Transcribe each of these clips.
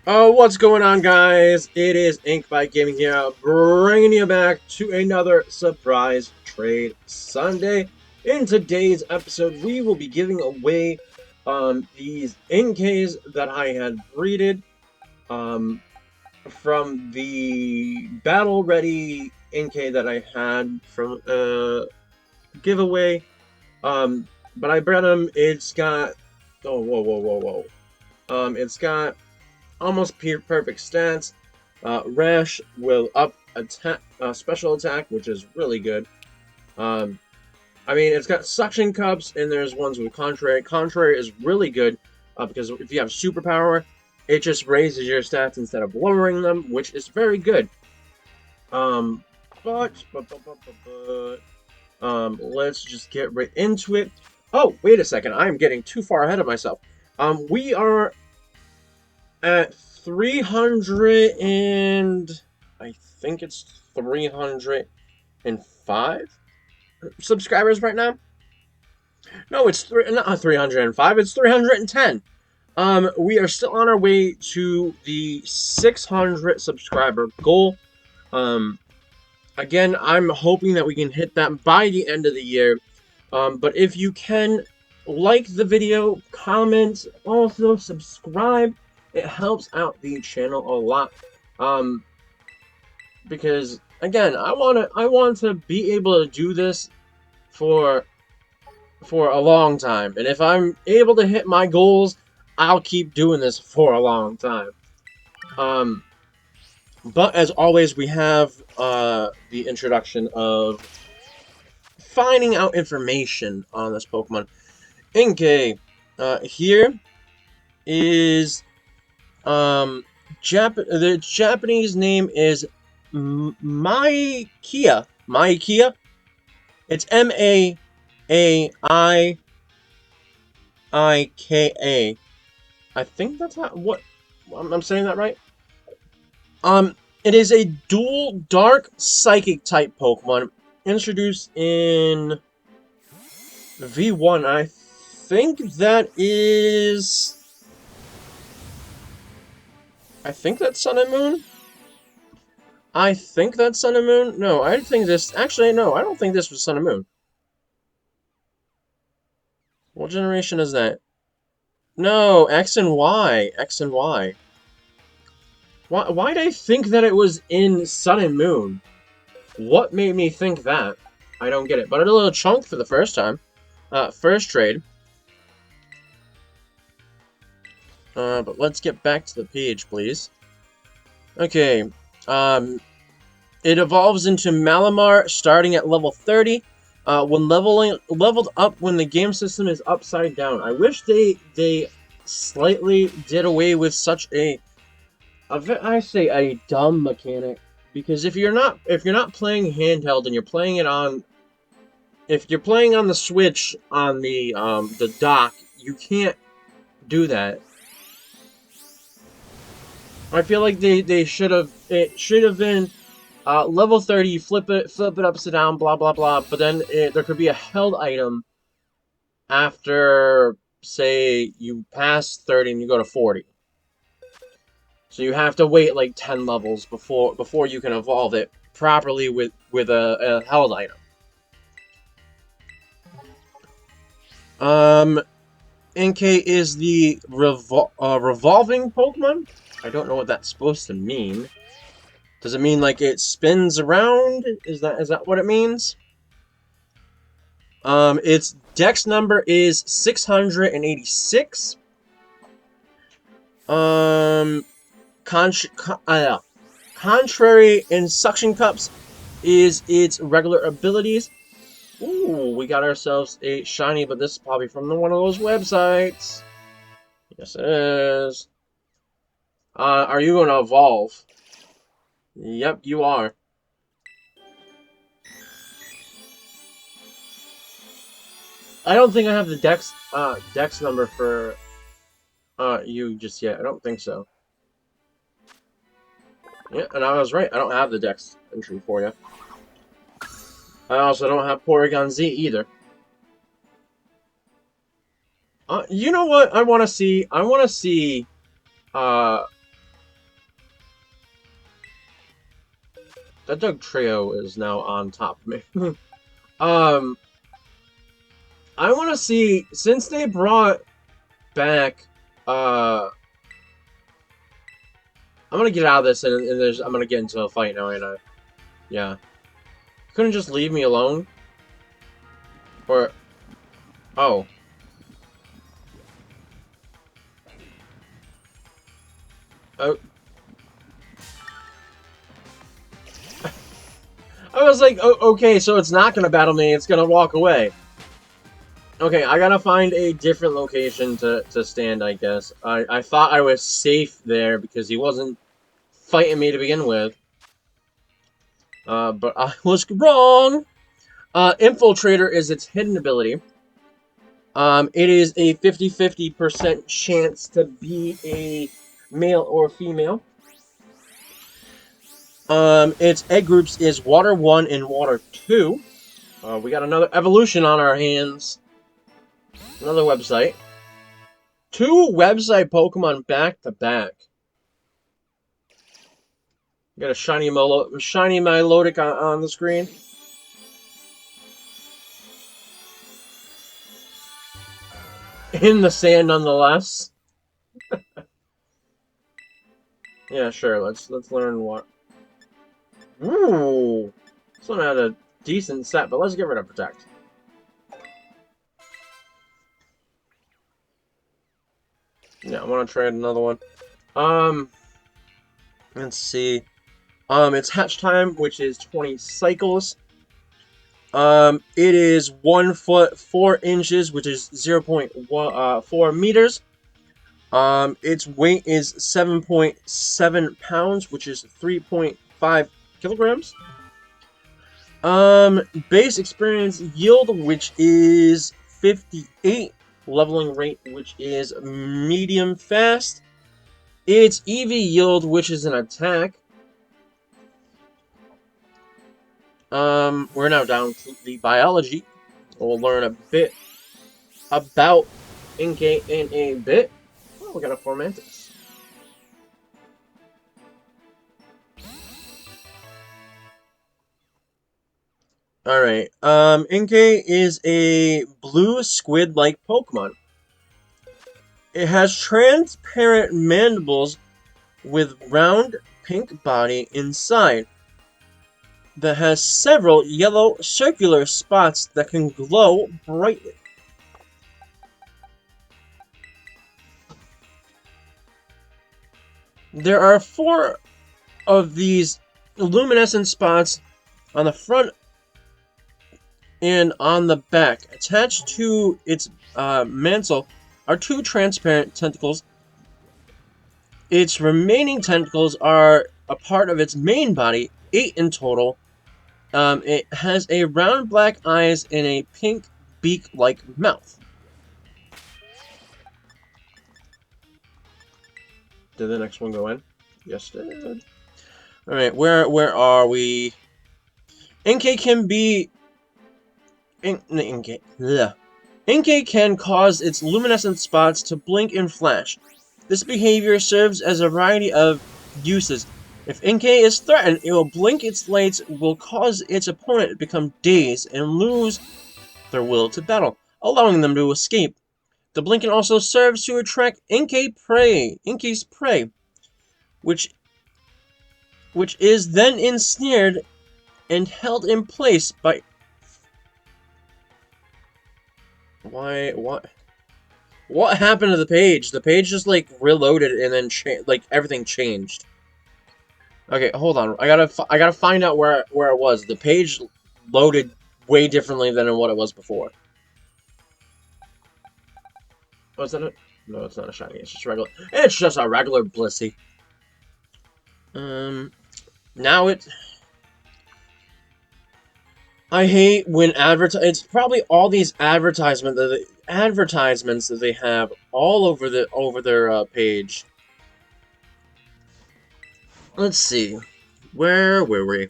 Oh, what's going on, guys? It is Inkay Gaming here, bringing you back to another surprise trade Sunday. In today's episode, we will be giving away these Inkays that I had breeded um, from the Battle Ready Inkay that I had from giveaway. But I bred them. It's got it's got almost perfect stats. Rash will up attack, special attack, which is really good. Um, I mean, it's got suction cups, and there's ones with contrary. Contrary is really good because if you have superpower, it just raises your stats instead of lowering them, which is very good. Um, let's just get right into it. Oh, wait a second, I'm getting too far ahead of myself. We are at 300 and I think it's 305 subscribers right now. No, it's not 305. It's 310. We are still on our way to the 600 subscriber goal. Um, again, I'm hoping that we can hit that by the end of the year. But if you can, like the video, comment, also subscribe. It helps out the channel a lot. Because again, I want to be able to do this for a long time. And if I'm able to hit my goals, I'll keep doing this for a long time. Um, but as always, we have the introduction of finding out information on this Pokemon. Inkay, here is the Japanese name is Maikia. Maikia. It's MaikA. I think that's not what I'm saying that right. It is a dual dark psychic type Pokemon introduced in V1. I think that is. I think that's Sun and Moon. I think that's Sun and Moon. No, I think this. Actually, no, I don't think this was Sun and Moon. What generation is that? No, X and Y. X and Y. Why'd I think that it was in Sun and Moon? What made me think that? I don't get it. But a little chunk for the first time. First trade. But let's get back to the page, please. Okay. It evolves into Malamar starting at level 30. When leveled up when the game system is upside down. I wish they slightly did away with such I say a dumb mechanic, because if you're not playing handheld and you're playing it on, if you're playing on the Switch on the dock, you can't do that. I feel like it should have been level 30, you flip it upside down, blah blah blah, but then there could be a held item after, say, you pass 30 and you go to 40. So you have to wait like 10 levels before you can evolve it properly with a held item. Inkay is the revolving Pokemon. I don't know what that's supposed to mean. Does it mean like it spins around? Is that what it means? Its Dex number is 686. Contrary in suction cups is its regular abilities. Ooh, we got ourselves a shiny, but this is probably from one of those websites. Yes, it is. Are you going to evolve? Yep, you are. I don't think I have the dex number for you just yet. I don't think so. Yeah, and I was right. I don't have the dex entry for you. I also don't have Porygon Z either. You know what I want to see? I want to see That dog trio is now on top of me. um, I want to see, since they brought back, I'm gonna get out of this and I'm gonna get into a fight now, ain't I? Yeah. Couldn't just leave me alone? Or, oh. Oh. I was like, oh, okay, so it's not gonna battle me, it's gonna walk away. Okay, I gotta find a different location to stand, I guess. I thought I was safe there because he wasn't fighting me to begin with. But I was wrong! Infiltrator is its hidden ability. It is a 50-50% chance to be a male or female. Its egg groups is Water 1 and Water 2. We got another evolution on our hands. Another website. 2 website Pokemon back to back. Got a shiny Milotic on the screen. In the sand, nonetheless. Yeah, sure. Let's learn what. Ooh, this one had a decent set, but let's get rid of Protect. Yeah, I want to try another one. Let's see. It's hatch time, which is 20 cycles. It is 1 foot 4 inches, which is 0.4 meters. Its weight is 7.7 pounds, which is 3.5 kilograms. Base experience yield, which is 58. Leveling rate, which is medium fast. Its EV yield, which is an attack. We're now down to the biology. We'll learn a bit about Inkay in a bit. Oh, we got a Formantis. Alright, Inkay is a blue squid-like Pokemon. It has transparent mandibles with round pink body inside that has several yellow circular spots that can glow brightly. There are 4 of these luminescent spots on the front and on the back. Attached to its mantle are 2 transparent tentacles. Its remaining tentacles are a part of its main body, 8 in total. It has a round black eyes and a pink beak-like mouth. Did the next one go in? Yes, it did. Alright, where are we? Inkay can be... Inkay can cause its luminescent spots to blink and flash. This behavior serves as a variety of uses. If Inkay is threatened, it will blink its lights, will cause its opponent to become dazed and lose their will to battle, allowing them to escape. The blinking also serves to attract Inkay's prey, which is then ensnared and held in place by... What happened to the page? The page just, like, reloaded and then, everything changed. Okay, hold on. I gotta find out where it was. The page loaded way differently than what it was before. Oh, is that it? No, it's not a shiny. It's just regular. It's just a regular Blissey. Now it... I hate when it's probably all these advertisements that they have all over their page. Let's see. Where were we?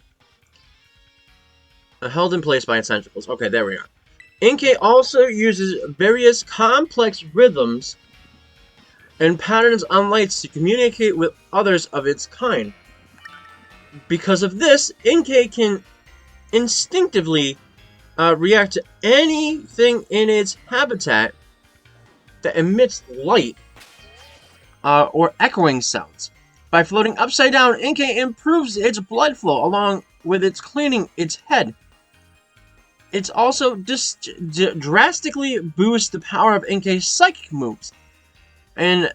Held in place by its tentacles. Okay, there we are. Inkay also uses various complex rhythms and patterns on lights to communicate with others of its kind. Because of this, Inkay can instinctively react to anything in its habitat that emits light or echoing sounds. By floating upside down, Inkay improves its blood flow along with its cleaning its head. It's also drastically boosts the power of Inkay's psychic moves, and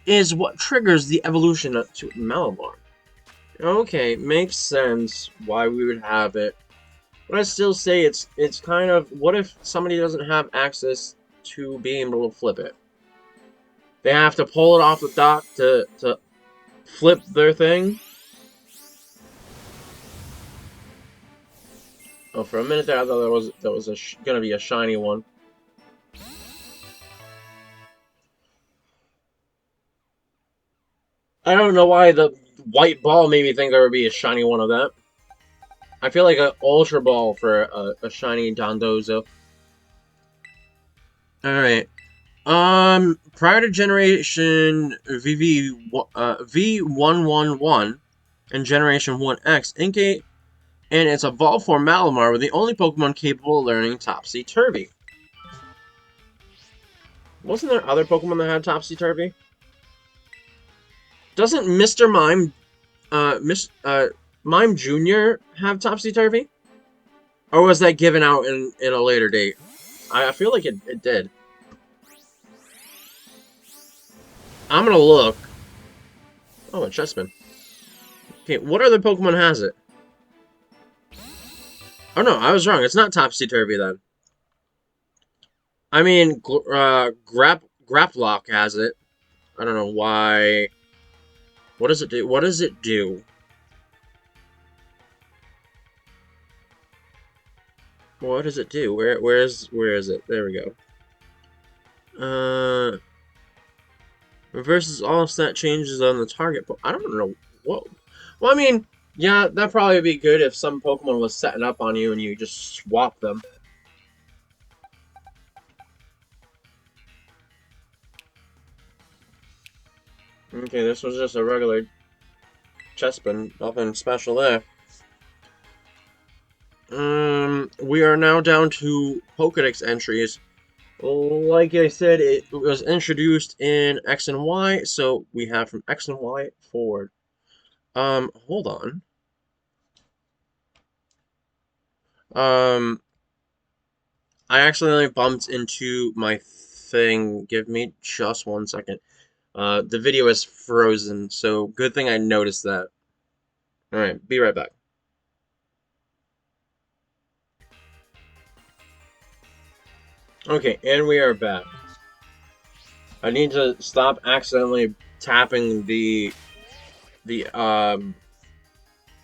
is what triggers the evolution to Malamar. Okay, makes sense why we would have it. But I still say it's kind of, what if somebody doesn't have access to being able to flip it? They have to pull it off the dock to flip their thing? Oh, for a minute there, I thought that was gonna be a shiny one. I don't know why the white ball made me think there would be a shiny one of that. I feel like an Ultra Ball for a shiny Dondozo. Alright. Prior to Generation V111 and Generation 1X, Inkay and its evolved form Malamar were the only Pokemon capable of learning Topsy-Turvy. Wasn't there other Pokemon that had Topsy-Turvy? Doesn't Mr. Mime Jr. have Topsy-Turvy? Or was that given out in a later date? I feel like it did. I'm gonna look. Oh, a Chessman. Okay, what other Pokemon has it? Oh no, I was wrong. It's not Topsy-Turvy then. I mean, Graplock has it. I don't know why. What does it do? What does it do? What does it do? Where is it? There we go. Reverses all stat changes on the target. But I don't know. Whoa. Well, I mean, yeah, that'd probably be good if some Pokemon was setting up on you and you just swap them. Okay, this was just a regular Chespin. Nothing special there. We are now down to Pokedex entries. Like I said, it was introduced in X and Y, so we have from X and Y forward. Hold on. I accidentally bumped into my thing. Give me just 1 second. The video is frozen, so good thing I noticed that. Alright, be right back. Okay, and we are back. I need to stop accidentally tapping the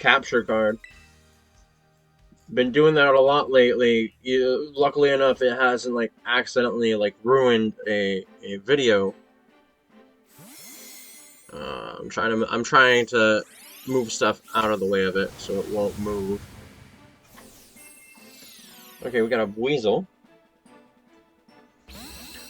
capture card. Been doing that a lot lately. Luckily enough, it hasn't like accidentally like ruined a video. I'm trying to move stuff out of the way of it so it won't move. Okay, we got a Weasel.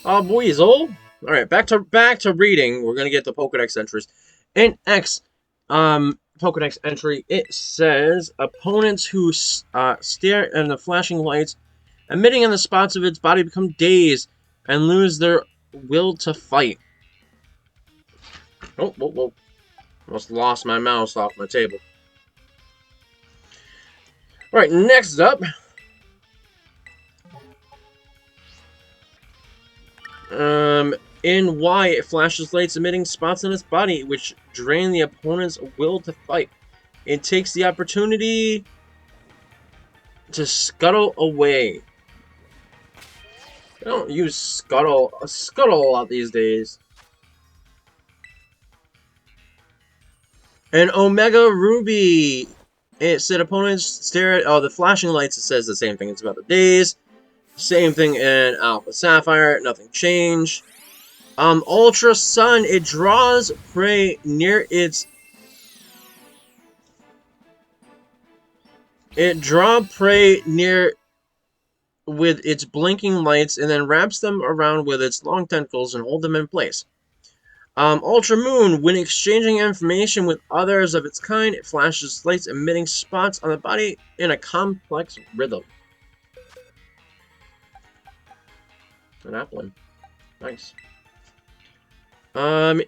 Weasel. All right, back to reading. We're gonna get the Pokedex entries. In X, Pokedex entry, it says opponents who stare at the flashing lights emitting on the spots of its body become dazed and lose their will to fight. Oh, whoa, whoa. Almost lost my mouse off my table. Alright, next up. In Y, it flashes lights emitting spots on its body, which drain the opponent's will to fight. It takes the opportunity to scuttle away. I don't use scuttle a lot these days. And Omega Ruby, it said opponents stare at the flashing lights. It says the same thing. It's about the days. Same thing in Alpha Sapphire. Nothing changed. Ultra Sun, it draws prey near its. It draws prey near with its blinking lights and then wraps them around with its long tentacles and hold them in place. Ultra Moon, when exchanging information with others of its kind, it flashes lights emitting spots on the body in a complex rhythm. An Applin. Nice.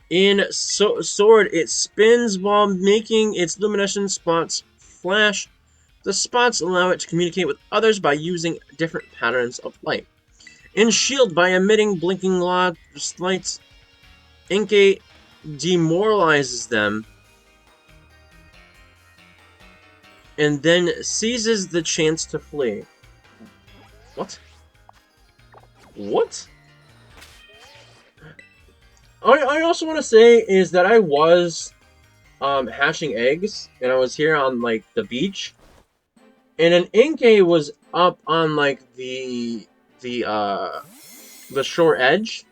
In Sword, it spins while making its luminescent spots flash. The spots allow it to communicate with others by using different patterns of light. In Shield, by emitting blinking lights, Inkay demoralizes them and then seizes the chance to flee. What? What? I also want to say is that I was hatching eggs, and I was here on like the beach, and an Inkay was up on like the shore edge,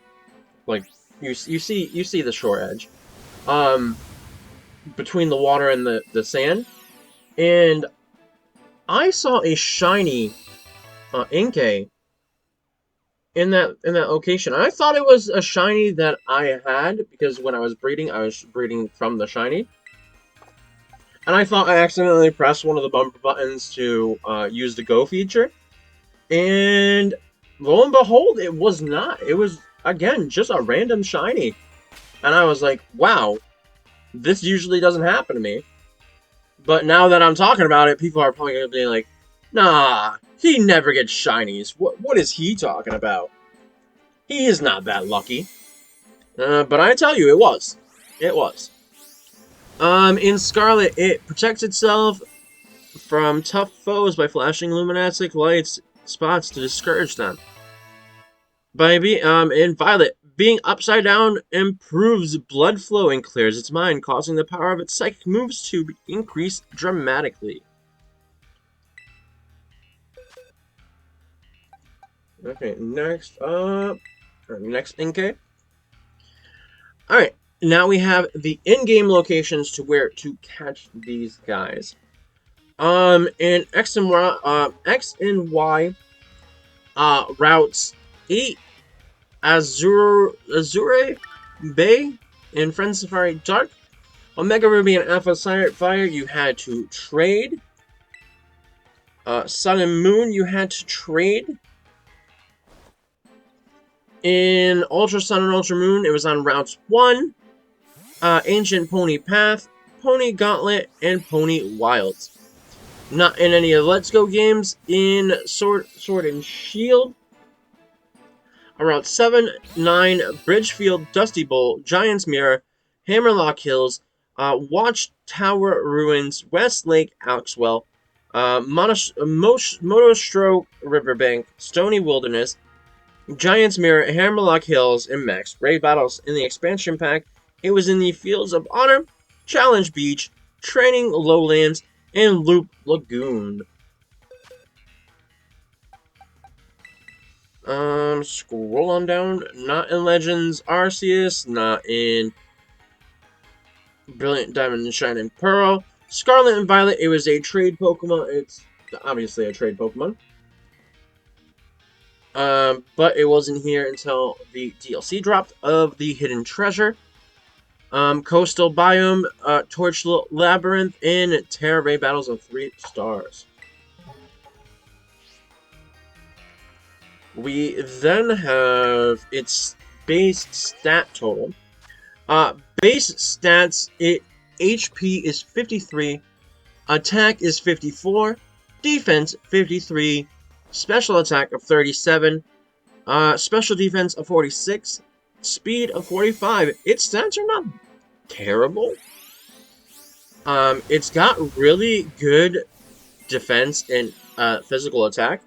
like you see the shore edge, between the water and the sand, and I saw a shiny Inkay in that location. I thought it was a shiny that I had because when I was breeding from the shiny. And I thought I accidentally pressed one of the bumper buttons to use the Go feature. And lo and behold, it was not. It was, again, just a random shiny. And I was like, wow, this usually doesn't happen to me. But now that I'm talking about it, people are probably going to be like, nah, he never gets shinies. What is he talking about? He is not that lucky. But I tell you, it was. It was. In Scarlet, it protects itself from tough foes by flashing luminescent lights spots to discourage them. In Violet, being upside down improves blood flow and clears its mind, causing the power of its psychic moves to increase dramatically. Okay, next Inkay. Alright, now we have the in-game locations to where to catch these guys. In X and Y routes 8 Azure Bay in Friend Safari Dark, Omega Ruby and Alpha Fire you had to trade. Sun and Moon you had to trade. In Ultra Sun and Ultra Moon, it was on routes 1, Ancient Pony Path, Pony Gauntlet, and Pony Wilds. Not in any of the Let's Go games. In Sword and Shield, Route 7, 9, Bridgefield, Dusty Bowl, Giant's Mirror, Hammerlock Hills, Watchtower Ruins, West Lake, Alexwell, Motostroke Riverbank, Stony Wilderness, Giant's Mirror, Hammerlock Hills, and Max Raid Battles. In the expansion pack, it was in the Fields of Honor, Challenge Beach, Training Lowlands, and Loop Lagoon. Scroll on down. Not in Legends Arceus, not in Brilliant Diamond and Shining Pearl. Scarlet and Violet, it was a trade Pokemon. It's obviously a trade Pokemon. But it wasn't here until the DLC dropped of the Hidden Treasure. Coastal Biome, Torch Labyrinth, and Terra Ray Battles of 3 stars. We then have its base stat total. Base stats, HP is 53, attack is 54, defense 53, special attack of 37, special defense of 46, speed of 45. Its stats are not terrible. It's got really good defense and physical attack.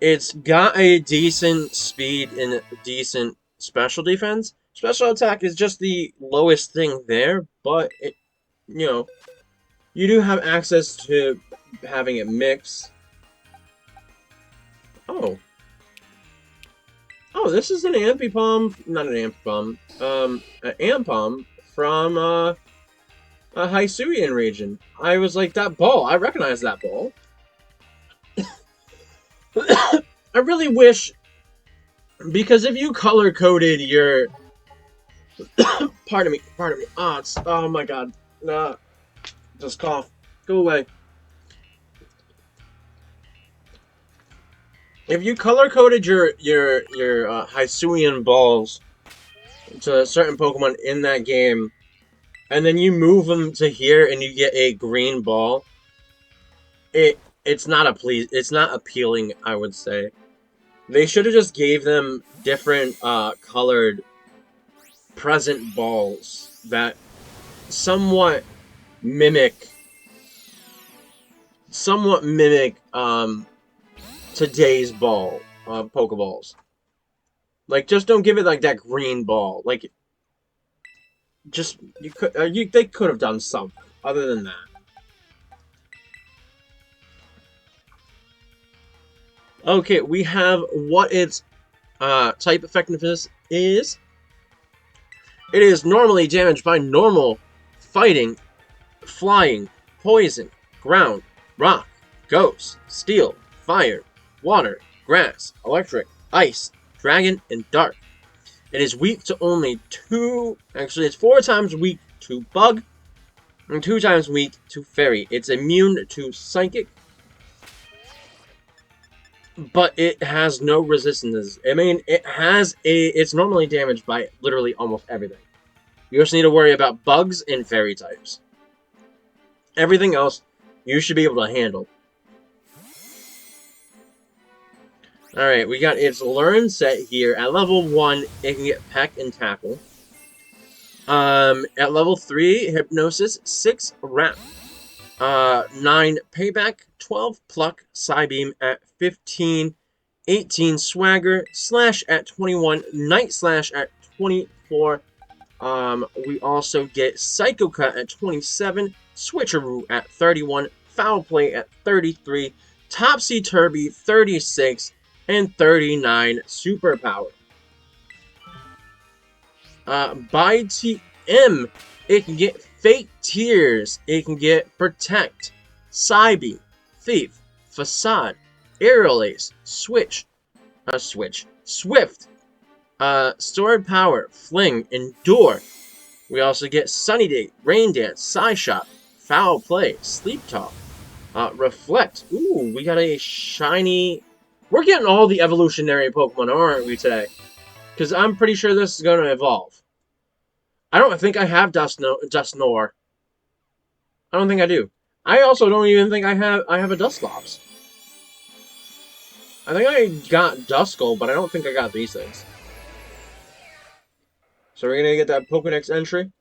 It's got a decent speed and decent special defense. Special attack is just the lowest thing there, but it, you do have access to having it mix. Oh, this is an Ampipom, not an Ampipom, an Ampom from a Hisuian region. I was like, that ball, I recognize that ball. I really wish, because if you color-coded your Pardon me. Oh my god. Nah. Just cough. Go away. If you color coded your Hisuian balls to certain Pokemon in that game, and then you move them to here and you get a green ball, it's not appealing, I would say. They should have just gave them different colored present balls that somewhat mimic today's ball Pokeballs. Like, just don't give it like that green ball. Like, just they could have done something other than that. Okay, we have what its type effectiveness is. It is normally damaged by normal, fighting, flying, poison, ground, rock, ghost, steel, fire, water, grass, electric, ice, dragon, and dark. It is weak to only it's 4 times weak to bug, and 2 times weak to fairy. It's immune to psychic, but it has no resistances. I mean, it's normally damaged by literally almost everything. You just need to worry about bugs and fairy types. Everything else, you should be able to handle. Alright, we got its Learn set here. At level 1, it can get Peck and Tackle. At level 3, Hypnosis, 6 Wrap, 9 Payback, 12 Pluck, Psybeam at 15, 18 Swagger, Slash at 21, Night Slash at 24. We also get Psycho Cut at 27, Switcheroo at 31, Foul Play at 33, Topsy-Turvy 36, and 39 Superpower. By TM, it can get Fake Tears, it can get Protect, Psybeam, Thief, Facade, Aerial Ace, Swift, Sword Power, Fling, Endure. We also get Sunny Day, Rain Dance, Psyshot, Foul Play, Sleep Talk, Reflect. Ooh, we got a shiny. We're getting all the evolutionary Pokemon, aren't we, today? Because I'm pretty sure this is going to evolve. I don't think I have Dusknoir. I don't think I do. I also don't even think I have a Dusclops. I think I got Duskull, but I don't think I got these things. So we're gonna get that Pokedex entry.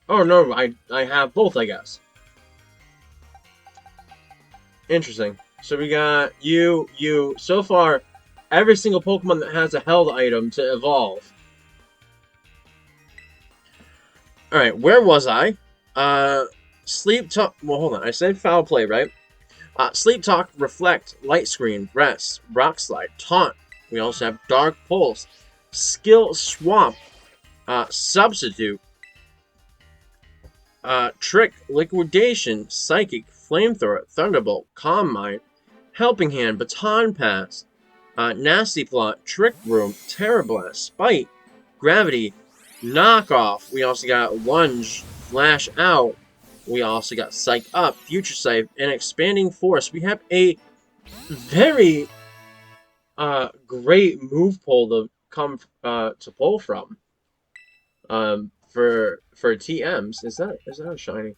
Oh no, I have both, I guess. Interesting. So we got you. So far, every single Pokemon that has a held item to evolve. Alright, where was I? Sleep Talk. Well, hold on. I said Foul Play, right? Sleep Talk, Reflect, Light Screen, Rest, Rock Slide, Taunt. We also have Dark Pulse, Skill Swamp, Substitute, Trick, Liquidation, Psychic, Flamethrower, Thunderbolt, Calm Mind, Helping Hand, Baton Pass, Nasty Plot, Trick Room, Terra Blast, Spite, Gravity, Knockoff. We also got Lunge, Flash Out. We also got Psych Up, Future Sight, and Expanding Force. We have a very great move pool to come to pull from. For TMs. Is that a shiny?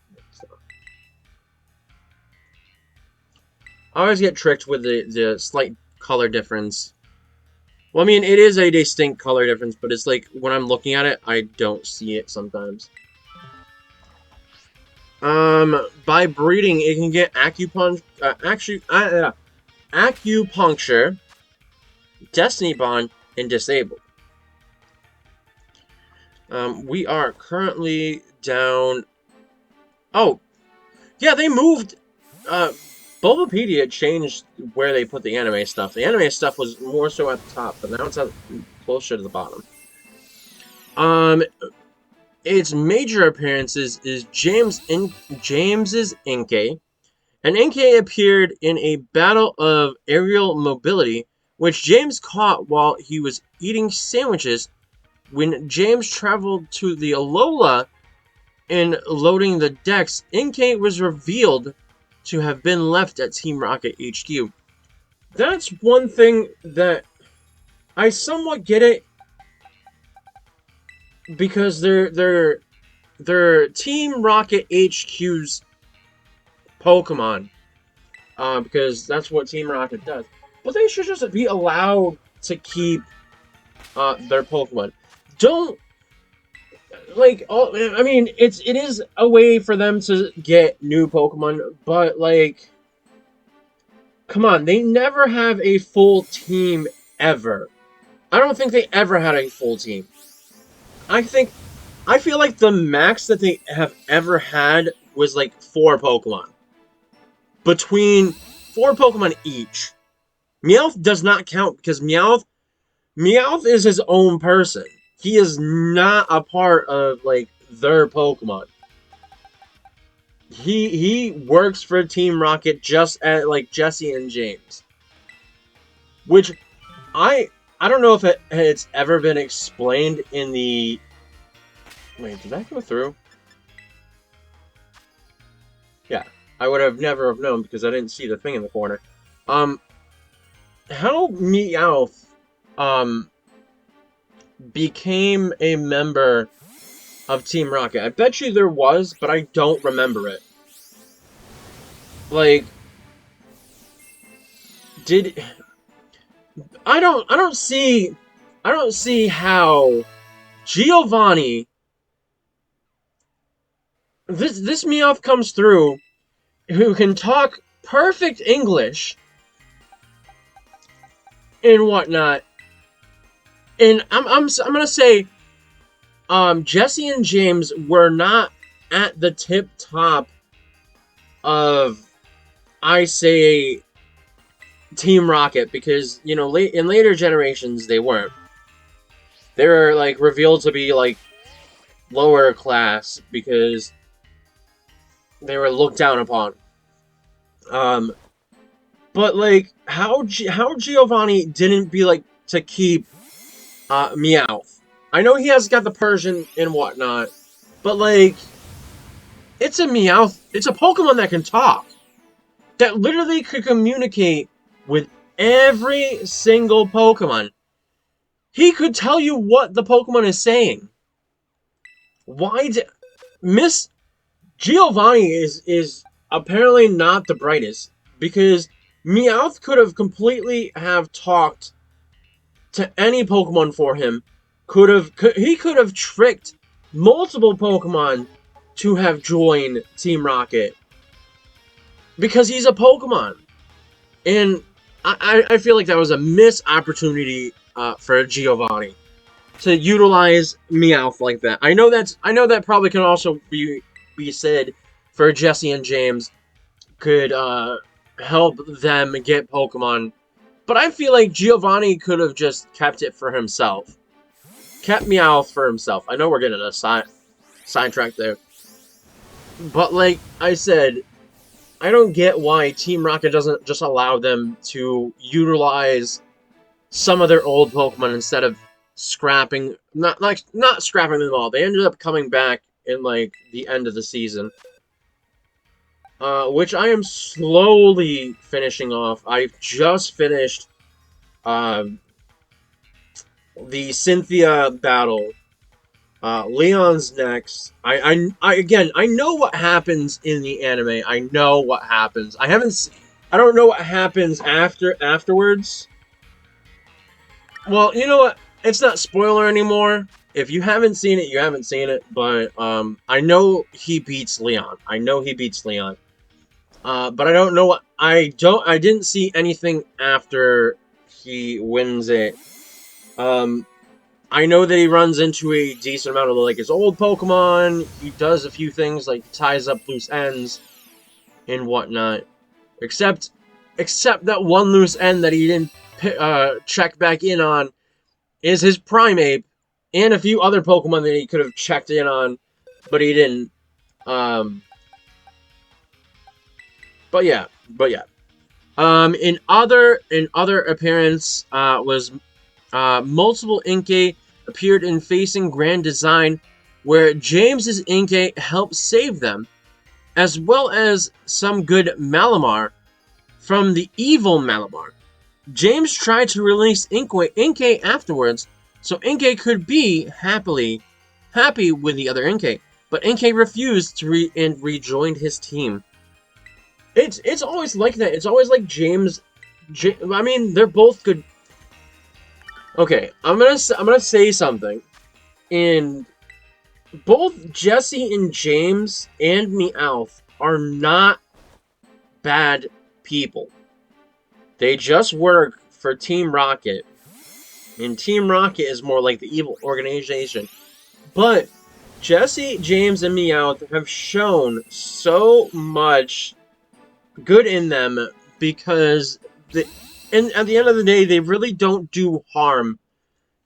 I always get tricked with the slight color difference. Well, I mean, it is a distinct color difference, but it's like, when I'm looking at it, I don't see it sometimes. By breeding, it can get Acupuncture, Destiny Bond, and Disable. We are currently down... Oh! Yeah, they moved... Bulbapedia changed where they put the anime stuff. The anime stuff was more so at the top, but now it's closer to the bottom. Its major appearances is James's Inkay. An Inkay appeared in a battle of aerial mobility which James caught while he was eating sandwiches when James traveled to the Alola and loading the decks. Inkay was revealed to have been left at Team Rocket HQ. That's one thing that I somewhat get it, because they're Team Rocket HQ's Pokemon, because that's what Team Rocket does. But they should just be allowed to keep their Pokemon. Don't, like, I mean, it is a way for them to get new Pokemon, but like, come on, they never have a full team ever. I don't think they ever had a full team. I feel like the max that they have ever had was like 4 Pokemon. Between 4 Pokemon each. Meowth does not count because Meowth is his own person. He is not a part of like their Pokemon. He works for Team Rocket just at like Jesse and James. Which I don't know if it's ever been explained in the... Wait, did that go through? Yeah, I would have never have known because I didn't see the thing in the corner. How Meowth became a member of Team Rocket. I bet you there was, but I don't remember it. Like, I don't see how Giovanni, this Meowth comes through, who can talk perfect English and whatnot, and I'm gonna say, Jesse and James were not at the tip top of, I say, Team Rocket, because, you know, in later generations they weren't. They were like revealed to be like lower class because they were looked down upon. But like how Giovanni didn't be like to keep Meowth. I know he has got the Persian and whatnot, but like, it's a Meowth. It's a Pokemon that can talk, that literally could communicate with every single Pokemon. He could tell you what the Pokemon is saying. Why did Miss Giovanni is apparently not the brightest, because Meowth could have completely have talked to any Pokemon for him. He could have tricked multiple Pokemon to have joined Team Rocket, because he's a Pokemon. And I feel like that was a missed opportunity for Giovanni to utilize Meowth like that. I know that probably can also be said for Jesse and James, could help them get Pokemon. But I feel like Giovanni could have just kept it for himself. Kept Meowth for himself. I know we're getting a sidetrack there. But like I said, I don't get why Team Rocket doesn't just allow them to utilize some of their old Pokemon instead of scrapping, not scrapping them all. They ended up coming back in like the end of the season, which I am slowly finishing off. I've just finished the Cynthia battle. Leon's next. Again, I know what happens in the anime. I know what happens. I don't know what happens afterwards. Well, you know what? It's not spoiler anymore. If you haven't seen it, you haven't seen it. But I know he beats Leon. I know he beats Leon. But I don't know what I didn't see anything after he wins it. I know that he runs into a decent amount of like his old Pokemon. He does a few things like ties up loose ends and whatnot. Except that one loose end that he didn't check back in on is his Primeape, and a few other Pokemon that he could have checked in on, but he didn't. But yeah. In other appearance was multiple Inkay appeared in Facing Grand Design, where James's Inkay helped save them, as well as some good Malamar from the evil Malamar. James tried to release Inkay afterwards, so Inkay could be happy with the other Inkay, but Inkay refused to and rejoined his team. It's always like that. It's always like I mean, they're both good. Okay, I'm gonna say something. And both Jesse and James and Meowth are not bad people. They just work for Team Rocket. And Team Rocket is more like the evil organization. But Jesse, James, and Meowth have shown so much good in them because and at the end of the day, they really don't do harm.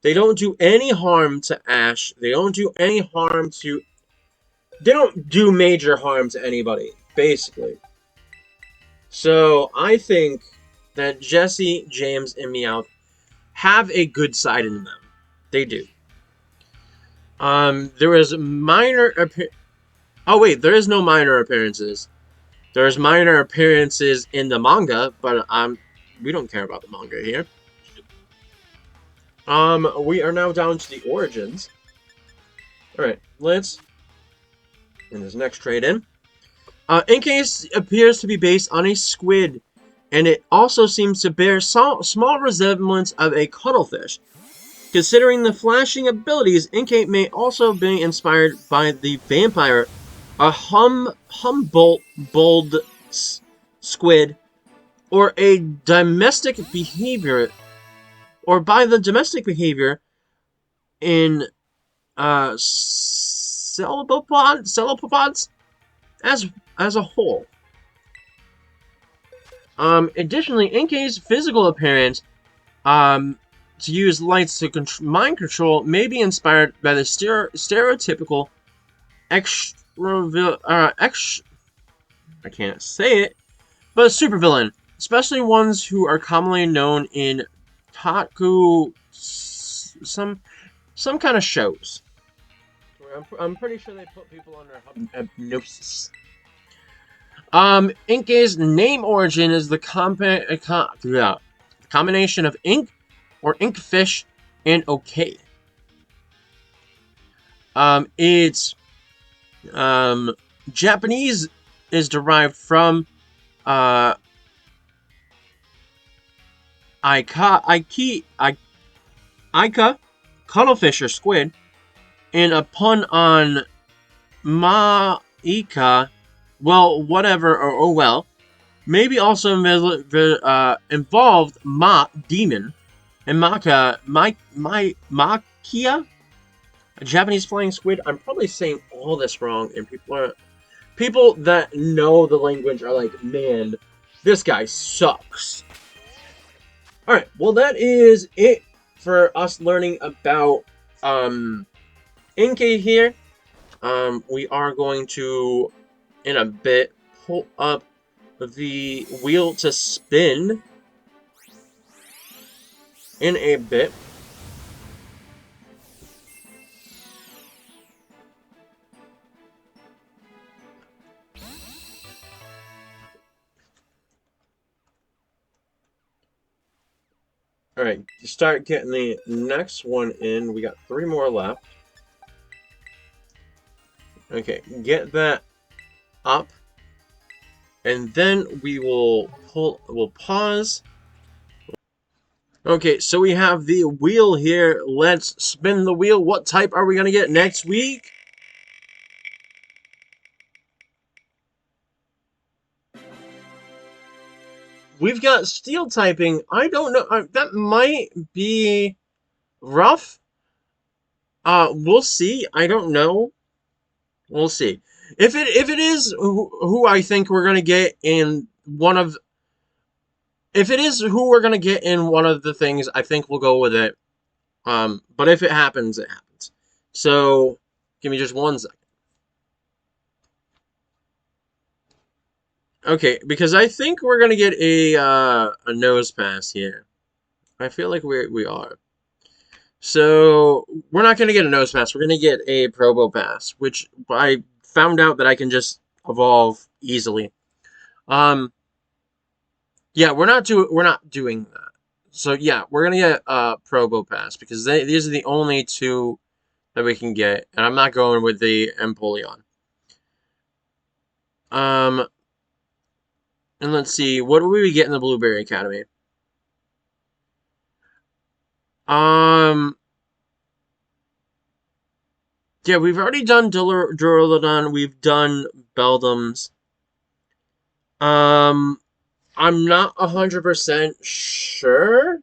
They don't do any harm to Ash. They don't do any harm to... They don't do major harm to anybody, basically. So, I think that Jesse, James, and Meowth have a good side in them. They do. There was minor... Oh, wait, there is no minor appearances. There's minor appearances in the manga, but we don't care about the manga here. We are now down to the origins. Alright, let's... in this next trade-in. Inkay appears to be based on a squid, and it also seems to bear small resemblance of a cuttlefish. Considering the flashing abilities, Inkay may also be inspired by the vampire, a Humboldt squid, or a domestic behavior, or by the domestic behavior in cephalopods as a whole. Additionally, Inkay's physical appearance, to use lights to mind control, may be inspired by the stereotypical I can't say it, but a supervillain, especially ones who are commonly known in some kind of shows. I'm pretty sure they put people under hypnosis. Inkay's name origin is the combination of ink or inkfish and okay. It's Japanese is derived from Ika, cuttlefish or squid, and a pun on Ma'ika, well, whatever, or oh well, maybe also involved Ma, demon, and Makia, a Japanese flying squid. I'm probably saying all this wrong, and people that know the language are like, man, this guy sucks. Alright, well that is it for us learning about Inkay here. We are going to, in a bit, pull up the wheel to spin in a bit. Alright, to start getting the next one in, we got 3 more left. Okay, get that up. And then we'll pause. Okay, so we have the wheel here. Let's spin the wheel. What type are we going to get next week? We've got steel typing. I don't know. That might be rough. We'll see. I don't know. We'll see. If it is who I think we're gonna get in one of, if it is who we're gonna get in one of the things, I think we'll go with it. But if it happens, it happens. So give me just 1 second. Okay, because I think we're gonna get a nose pass here. I feel like we are. So we're not gonna get a nose pass. We're gonna get a Probo pass, which I found out that I can just evolve easily. Um, yeah, we're not doing that. So yeah, we're gonna get a Probo pass because these are the only two that we can get, and I'm not going with the Empoleon. Um, and let's see, what do we get in the Blueberry Academy? Um, yeah, we've already done Duraludon, we've done Beldums. Um, I'm not 100% sure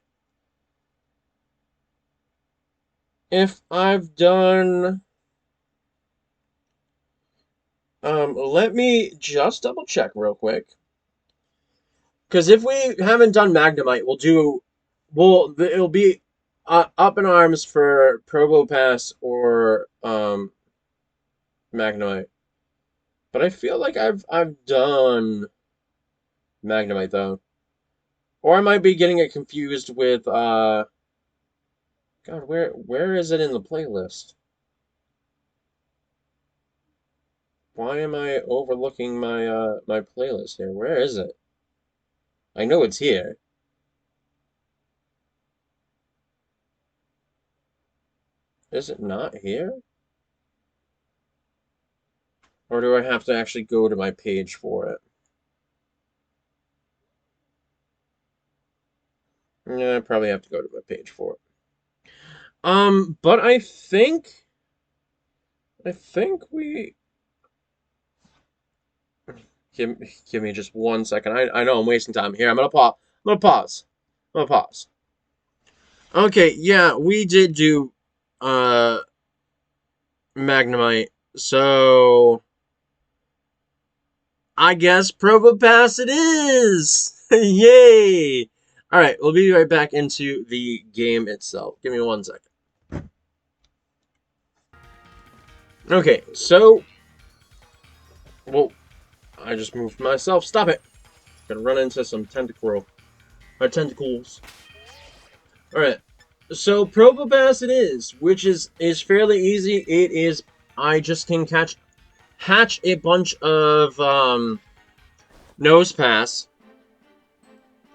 if I've done. Let me just double check real quick. Because if we haven't done Magnemite, it'll be up in arms for Probopass or Magnemite. But I feel like I've done Magnemite though, or I might be getting it confused with God, where is it in the playlist? Why am I overlooking my playlist here? Where is it? I know it's here. Is it not here? Or do I have to actually go to my page for it? Yeah, I probably have to go to my page for it. But I think we give me just 1 second. I know I'm wasting time here. I'm gonna pause. I'm gonna pause. I'm gonna pause. Okay, yeah, we did do uh Magnemite. So I guess Probopass it is! Yay! Alright, we'll be right back into the game itself. Give me 1 second. Okay, so... Whoa, I just moved myself. Stop it! Gonna run into some tentacles. Alright, so Probopass it is, which is fairly easy. It is... I just can hatch a bunch of, Nose Pass,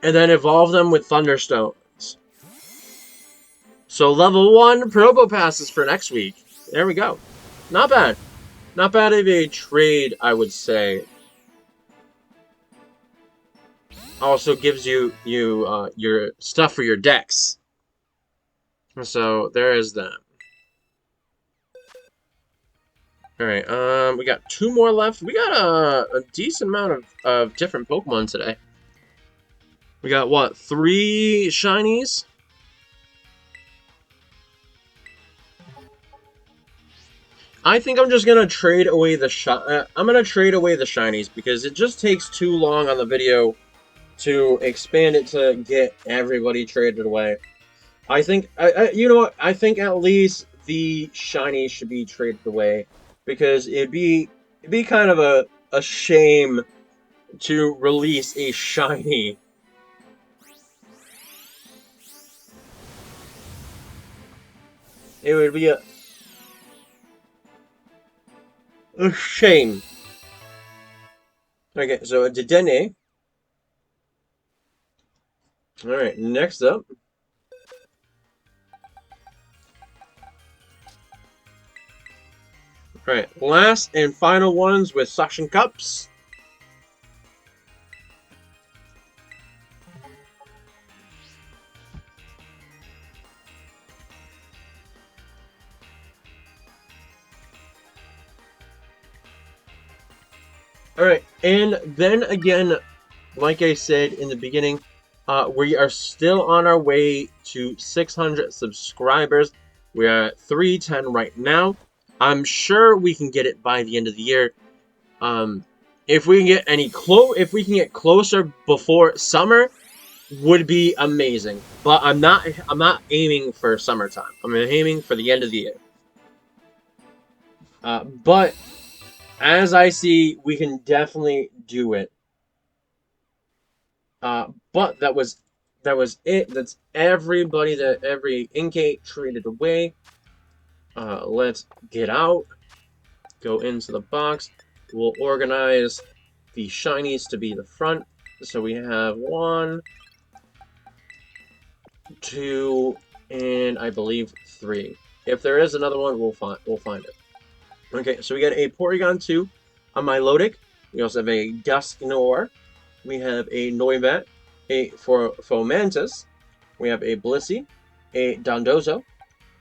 and then evolve them with Thunderstones. So level 1 Probopass for next week. There we go. Not bad. Not bad of a trade, I would say. Also gives you your stuff for your decks. So there is that. Alright, we got 2 more left. We got a decent amount of different Pokemon today. We got, what, 3 shinies? I think I'm just gonna trade away the I'm gonna trade away the shinies because it just takes too long on the video to expand it to get everybody traded away. I think you know what? I think at least the shinies should be traded away because it'd be kind of a shame to release a shiny. It would be a shame. Okay, so a Dedenne. Alright, next up. Alright, last and final ones with suction cups. Alright, and then again, like I said in the beginning, we are still on our way to 600 subscribers. We are at 310 right now. I'm sure we can get it by the end of the year. If we can get if we can get closer before summer, would be amazing. But I'm not aiming for summertime. I'm aiming for the end of the year. But as I see, we can definitely do it. But that was it. That's everybody that every Inkay traded away. Let's get out. Go into the box. We'll organize the shinies to be the front. So we have 1, 2, and I believe 3. If there is another one, we'll find it. Okay, so we got a Porygon 2, a Milotic. We also have a Dusknoir. We have a Noibat, a Fomantis. We have a Blissey, a Dondozo.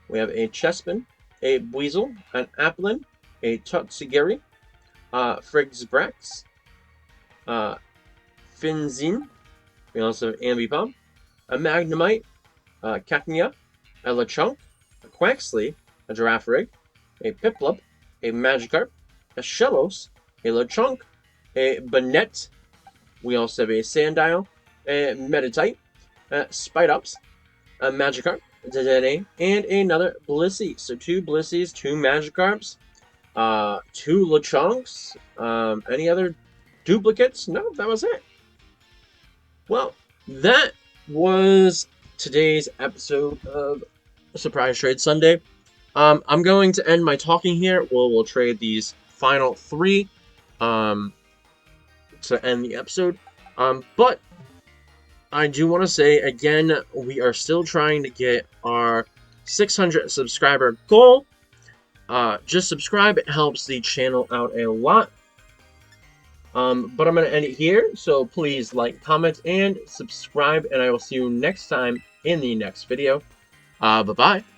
We have a Chespin, a Buizel, an Applin, a Totsugiri, Frigsbrax, Finzin. We also have Ambipom, a Magnemite, Cacnea, a Lechonk, a Quaxley, a Girafarig, a Piplup, a Magikarp, a Shellos, a Lechonk, a Banette. We also have a Sandile, a Meditite, a Spidops, a Magikarp, Dedenne, and another Blissey. So 2 Blisseys, 2 Magikarps, 2 Lechonks. Any other duplicates? No, that was it. Well, that was today's episode of Surprise Trade Sunday. I'm going to end my talking here. We'll trade these final 3 to end the episode. But I do want to say again, we are still trying to get our 600 subscriber goal. Just subscribe, it helps the channel out a lot. But I'm going to end it here, so please like, comment, and subscribe, and I will see you next time in the next video. Bye-bye.